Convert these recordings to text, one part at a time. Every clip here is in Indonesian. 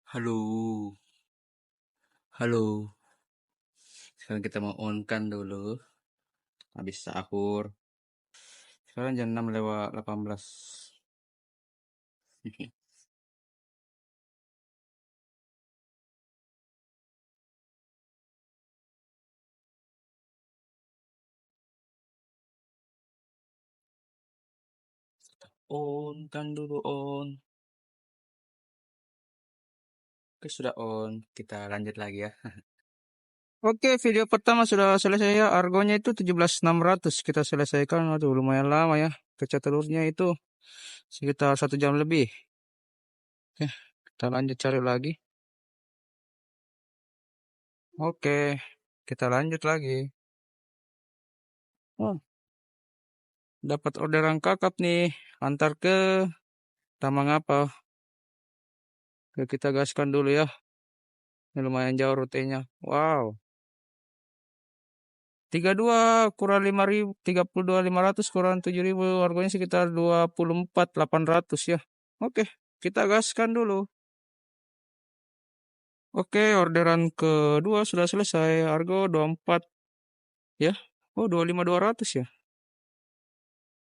Halo, halo. Sekarang kita mau on kan dulu. Habis sahur. Sekarang jam 6 lewat 18. On kan dulu on. Oke, sudah on. Kita lanjut lagi ya. Oke, video pertama sudah selesai ya. Argonya itu 17.600 kita selesaikan. Aduh, lumayan lama ya. Pecah telurnya itu sekitar 1 jam lebih. Oke, kita lanjut cari lagi. Oke, kita lanjut lagi. Oh, dapat orderan kakap nih. Antar ke Tamang apa? Oke, kita gaskan dulu ya. Ini lumayan jauh rutenya. Wow. 32 kurang 5.000, 32.500 kurang 7.000, harganya sekitar 24.800 ya. Oke, kita gaskan dulu. Oke, orderan kedua sudah selesai. Harga 24 ya. Oh, 25.200 ya.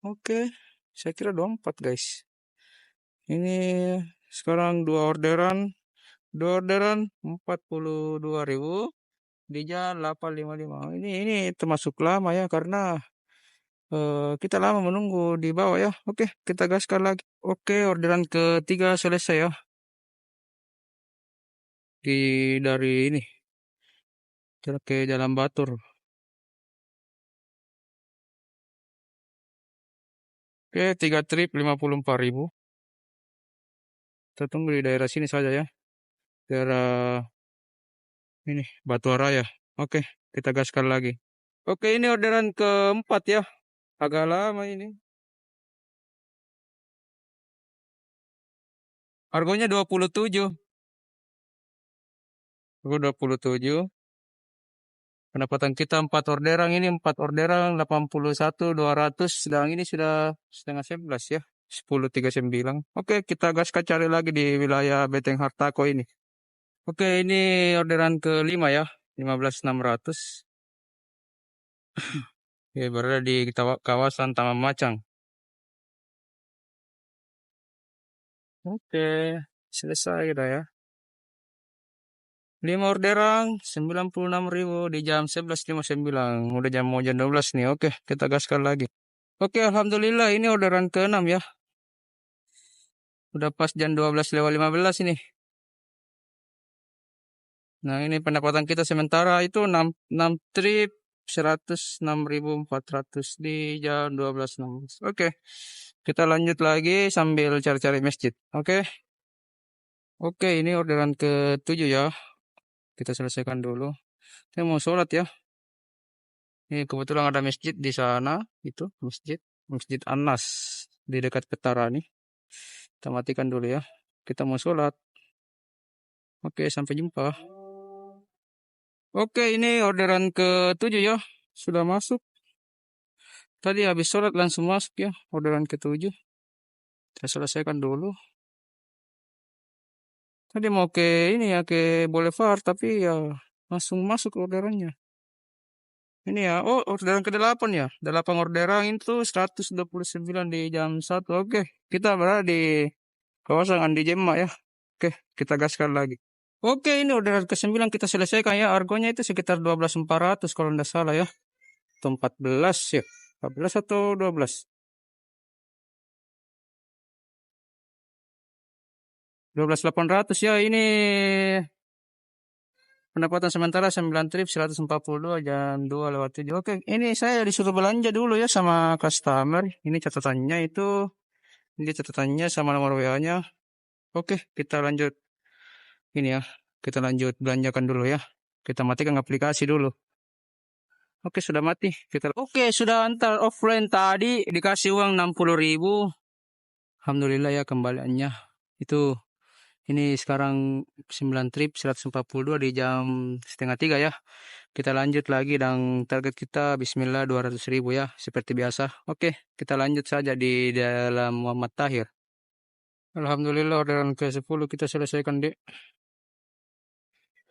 Oke, saya kira 24 guys. Ini sekarang dua orderan 42.000 di jam 8.55. Ini termasuk lama ya karena kita lama menunggu di bawah ya. Oke, kita gaskan lagi. Oke, orderan ketiga selesai ya. Dari ini, ke Jalan Batur. Oke, 3 trip 54.000. Kita tunggu di daerah sini saja ya. Daerah ini, Batu Raya. Oke, kita gaskan lagi. Oke, ini orderan keempat ya. Agak lama ini. Harganya 27. Harga 27. Pendapatan kita 4 orderan ini 4 orderan 81.200, sedang ini sudah setengah 11 ya. 10.39. Oke, kita gaskan cari lagi di wilayah Beteng Hartako ini. Oke, ini orderan kelima ya. 15.600. Ya, berada di kawasan Taman Macang. Oke, selesai dah ya. 5 orderan 96.000 di jam 11.59. Udah mau jam 12 nih. Oke, kita gaskan lagi. Oke, alhamdulillah ini orderan ke-6 ya. Udah pas jam 12 lewat 15 ini. Nah, ini pendapatan kita sementara itu 6 trip 106.400 di jam 12.16. Oke, kita lanjut lagi sambil cari-cari masjid. Oke. Oke, ini orderan ke-7 ya. Kita selesaikan dulu. Saya mau sholat ya. Ini kebetulan ada masjid di sana. Itu Masjid Anas di dekat Petara nih. Kita matikan dulu ya. Kita mau sholat. Oke, sampai jumpa. Oke, ini orderan ke-7 ya. Sudah masuk. Tadi habis sholat langsung masuk ya. Orderan ke-7. Kita selesaikan dulu. Tadi mau ke ini ya, ke Boulevard. Tapi ya langsung masuk orderannya. Ini ya, oh orderan ke-8 ya. 8 orderan itu 129 di jam 1. Oke, kita berada di kawasan Andi Jemma ya. Oke, kita gaskan lagi. Oke, ini orderan ke-9 kita selesaikan ya. Harganya itu sekitar 12.400 kalau tidak salah ya. Atau 14 ya. 14 atau 12. 12.800 ya. Ini pendapatan sementara 9 trip 142 jam 2 lewat 7. Oke, ini saya disuruh belanja dulu ya sama customer. Ini catatannya itu. Ini catatannya sama nomor WA-nya. Oke, kita lanjut. Ini ya. Kita lanjut belanjakan dulu ya. Kita matikan aplikasi dulu. Oke, sudah mati. Oke, sudah antar offline tadi. Dikasih uang 60.000. Alhamdulillah ya kembaliannya. Itu. Ini sekarang 9 trip 142 di jam setengah 3 ya. Kita lanjut lagi dan target kita bismillah 200.000 ya. Seperti biasa. Oke, kita lanjut saja di dalam Muhammad Tahir. Alhamdulillah orderan ke-10 kita selesaikan dek.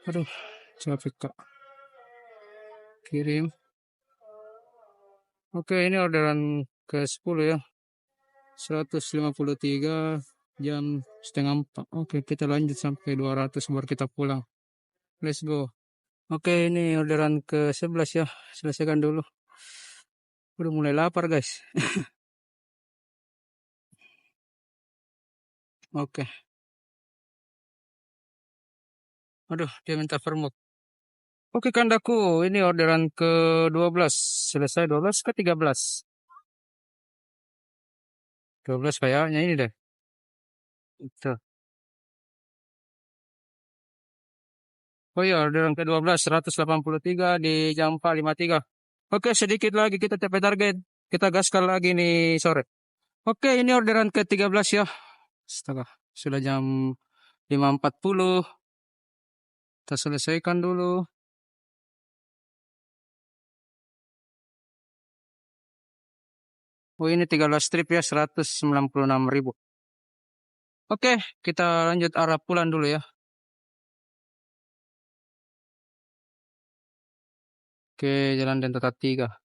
Aduh, capek Kak. Kirim. Oke, ini orderan ke-10 ya. 153 jam setengah 4. Oke, kita lanjut sampai 200 baru kita pulang. Let's go. Oke, ini orderan ke-11 ya. Selesaikan dulu. Udah mulai lapar, guys. Oke. Aduh, dia minta vermouth. Oke, kandaku. Ini orderan ke-12. Selesai 12 ke 13. 12 kayaknya ini deh. Itu. Oh iya, orderan ke-12. 183 di jam 4.53. Oke, sedikit lagi kita capai target. Kita gaskan lagi nih sore. Oke, ini orderan ke-13 ya. Astaga, sudah jam 5.40. Kita selesaikan dulu. Oh, ini 13 strip ya, 196.000. Oke, kita lanjut arah pulang dulu ya. Oke, Jalan Dentata 3.